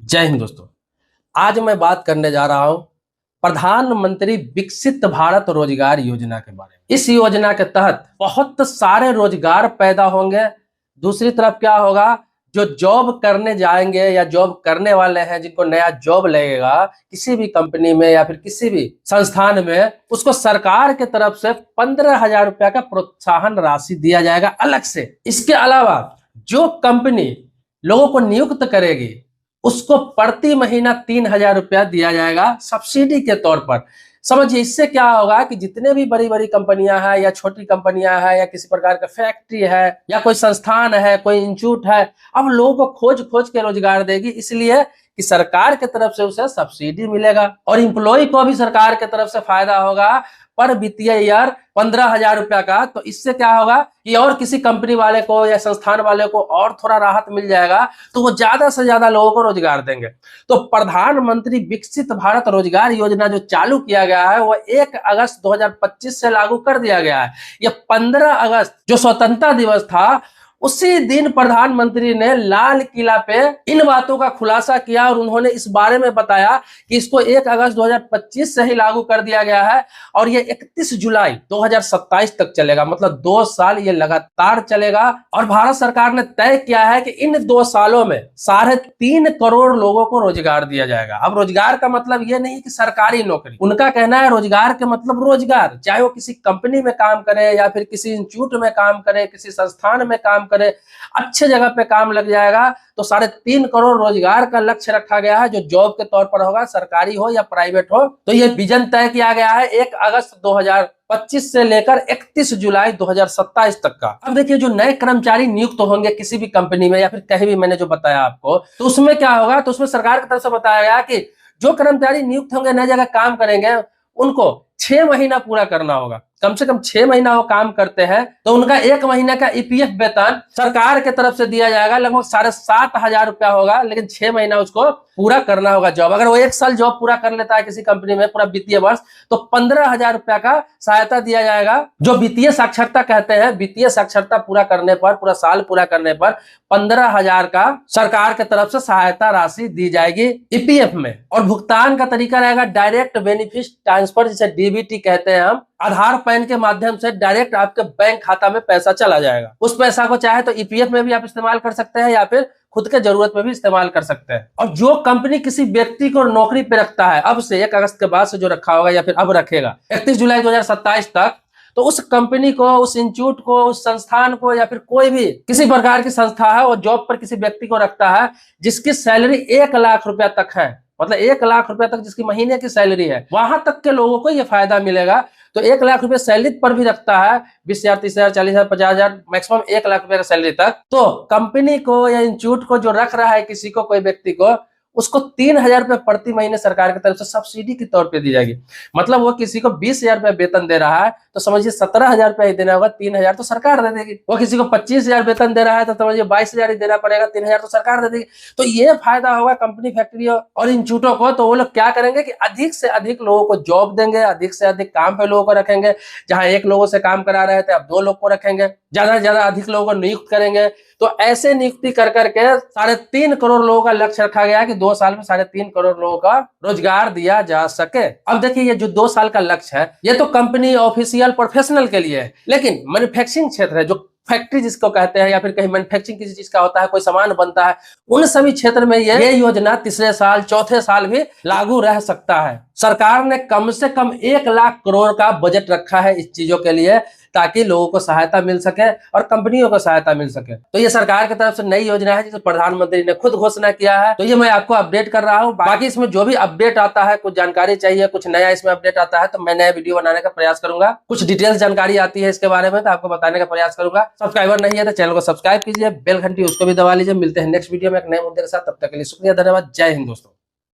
जय हिंद दोस्तों। आज मैं बात करने जा रहा हूं प्रधानमंत्री विकसित भारत रोजगार योजना के बारे में। इस योजना के तहत बहुत सारे रोजगार पैदा होंगे। दूसरी तरफ क्या होगा, जो जॉब करने जाएंगे या जॉब करने वाले हैं, जिनको नया जॉब लगेगा किसी भी कंपनी में या फिर किसी भी संस्थान में, उसको सरकार के तरफ से 15,000 रुपया का प्रोत्साहन राशि दिया जाएगा अलग से। इसके अलावा जो कंपनी लोगों को नियुक्त करेगी उसको प्रति महीना 3,000 रुपया दिया जाएगा सब्सिडी के तौर पर। समझिए, इससे क्या होगा कि जितने भी बड़ी बड़ी कंपनियां हैं या छोटी कंपनियां हैं या किसी प्रकार का फैक्ट्री है या कोई संस्थान है, कोई इंस्टीट्यूट है, अब लोगों को खोज खोज के रोजगार देगी, इसलिए कि सरकार की तरफ से उसे सब्सिडी मिलेगा और इम्प्लॉय को भी सरकार की तरफ से फायदा होगा पर वित्तीय ईयर 15,000 रुपया का। तो इससे क्या होगा कि और किसी कंपनी वाले को या संस्थान वाले को और थोड़ा राहत मिल जाएगा, तो वो ज्यादा से ज्यादा लोगों को रोजगार देंगे। तो प्रधानमंत्री विकसित भारत रोजगार योजना जो चालू किया गया है वो 1 अगस्त 2025 से लागू कर दिया गया है। ये 15 अगस्त जो स्वतंत्रता दिवस था, उसी दिन प्रधानमंत्री ने लाल किला पे इन बातों का खुलासा किया और उन्होंने इस बारे में बताया कि इसको 1 अगस्त 2025 से ही लागू कर दिया गया है और ये 31 जुलाई 2027 तक चलेगा। मतलब 2 साल ये लगातार चलेगा और भारत सरकार ने तय किया है कि इन 2 सालों में 3.5 करोड़ लोगों को रोजगार दिया जाएगा। अब रोजगार का मतलब ये नहीं कि सरकारी नौकरी, उनका कहना है रोजगार के मतलब रोजगार, चाहे वो किसी कंपनी में काम करे या फिर किसी इंस्टीट्यूट में काम करे, किसी संस्थान में काम करे, अच्छे जगह पे काम लग जाएगा। तो 3.5 करोड़ रोजगार का लक्ष्य रखा गया है, जो जॉब के तौर पर होगा, सरकारी हो या प्राइवेट हो। तो ये विजन तय किया गया है 1 अगस्त 2025 से लेकर 31 जुलाई 2027 तक का। अब देखिए, जो नए कर्मचारी नियुक्त होंगे किसी भी कंपनी में या फिर कहीं भी, मैंने जो बताया आपको, तो उसमें क्या होगा, तो उसमें सरकार की तरफ से बताया गया कि जो कर्मचारी नियुक्त होंगे, नई जगह काम करेंगे, उनको 6 महीना पूरा करना होगा। कम से कम 6 महीना वो काम करते हैं तो उनका 1 महीने का ईपीएफ वेतन सरकार के तरफ से दिया जाएगा, लगभग 7,500 रुपया होगा, लेकिन 6 महीना उसको पूरा करना होगा जॉब। अगर वो 1 साल जॉब पूरा कर लेता है किसी कंपनी में पूरा वित्तीय वर्ष, तो 15,000 रुपया का सहायता दिया जाएगा, जो वित्तीय साक्षरता कहते हैं। वित्तीय साक्षरता पूरा करने पर, पूरा साल पूरा करने पर 15,000 का सरकार की तरफ से सहायता राशि दी जाएगी ईपीएफ में। और भुगतान का तरीका रहेगा डायरेक्ट बेनिफिट ट्रांसफर, जिसे डीबीटी कहते हैं हम। आधार पैन के माध्यम से डायरेक्ट आपके बैंक खाता में पैसा चला जाएगा। उस पैसा को चाहे तो ईपीएफ में भी आप इस्तेमाल कर सकते हैं या फिर खुद के जरूरत में भी इस्तेमाल कर सकते हैं। और जो कंपनी किसी व्यक्ति को नौकरी पे रखता है, अब से 1 अगस्त के बाद से जो रखा होगा या फिर अब रखेगा 31 जुलाई 2027 तक, तो उस कंपनी को, उस इंस्टीट्यूट को, उस संस्थान को या फिर कोई भी किसी प्रकार की संस्था है, वो जॉब पर किसी व्यक्ति को रखता है जिसकी सैलरी 1 लाख रुपया तक है, मतलब 1 लाख रुपया तक जिसकी महीने की सैलरी है, वहां तक के लोगों को यह फायदा मिलेगा। तो 1 लाख रुपए सैलरी पर भी रखता है, 20,000, 30,000, 40,000, 50,000, मैक्सिमम 1 लाख रुपए का सैलरी तक। तो कंपनी को या इंस्टीट्यूट को जो रख रहा है किसी को, कोई व्यक्ति को, उसको 3,000 रुपए प्रति महीने सरकार की तरफ से सब्सिडी के तौर पे दी जाएगी। मतलब वो किसी को 20,000 रुपए वेतन दे रहा है तो समझिए 17,000 रुपया ही देना होगा, 3,000 तो सरकार दे देगी। वो किसी को 25,000 वेतन दे रहा है तो समझिए 22,000 ही देना पड़ेगा, 3,000 तो सरकार दे देगी। तो ये फायदा होगा कंपनी, फैक्ट्री और इंस्टीट्यूटों को। तो वो लोग क्या करेंगे कि अधिक से अधिक लोगों को जॉब देंगे, अधिक से अधिक काम पे लोगों को रखेंगे। जहां 1 लोगों से काम करा रहे थे, अब 2 लोग को रखेंगे, ज्यादा से ज्यादा अधिक लोगों को नियुक्त करेंगे। तो ऐसे नियुक्ति कर करके 3.5 करोड़ लोगों का लक्ष्य रखा गया है कि 2 साल में 3.5 करोड़ लोगों का रोजगार दिया जा सके। अब देखिए, ये जो 2 साल का लक्ष्य है, ये तो कंपनी, ऑफिशियल, प्रोफेशनल के लिए है। लेकिन मैन्युफैक्चरिंग क्षेत्र है, जो फैक्ट्री जिसको कहते हैं या फिर कहीं मैन्युफैक्चरिंग किसी चीज का होता है, कोई सामान बनता है, उन सभी क्षेत्र में ये योजना 3रे साल, 4थे साल भी लागू रह सकता है। सरकार ने कम से कम 1 लाख करोड़ का बजट रखा है इस चीजों के लिए, ताकि लोगों को सहायता मिल सके और कंपनियों को सहायता मिल सके। तो ये सरकार की तरफ से नई योजना है जिसे प्रधानमंत्री ने खुद घोषणा किया है। तो ये मैं आपको अपडेट कर रहा हूँ। बाकी इसमें जो भी अपडेट आता है, कुछ जानकारी चाहिए, कुछ नया इसमें अपडेट आता है, तो मैं नया वीडियो बनाने का प्रयास करूंगा। कुछ डिटेल्स जानकारी आती है इसके बारे में तो आपको बताने का प्रयास करूंगा। सब्सक्राइबर नहीं है तो चैनल को सब्सक्राइब कीजिए, बेल घंटी उसको भी दबा लीजिए। मिलते हैं नेक्स्ट वीडियो में एक नए मुद्दे के साथ। तब तक के लिए शुक्रिया, धन्यवाद। जय हिंद दोस्तों।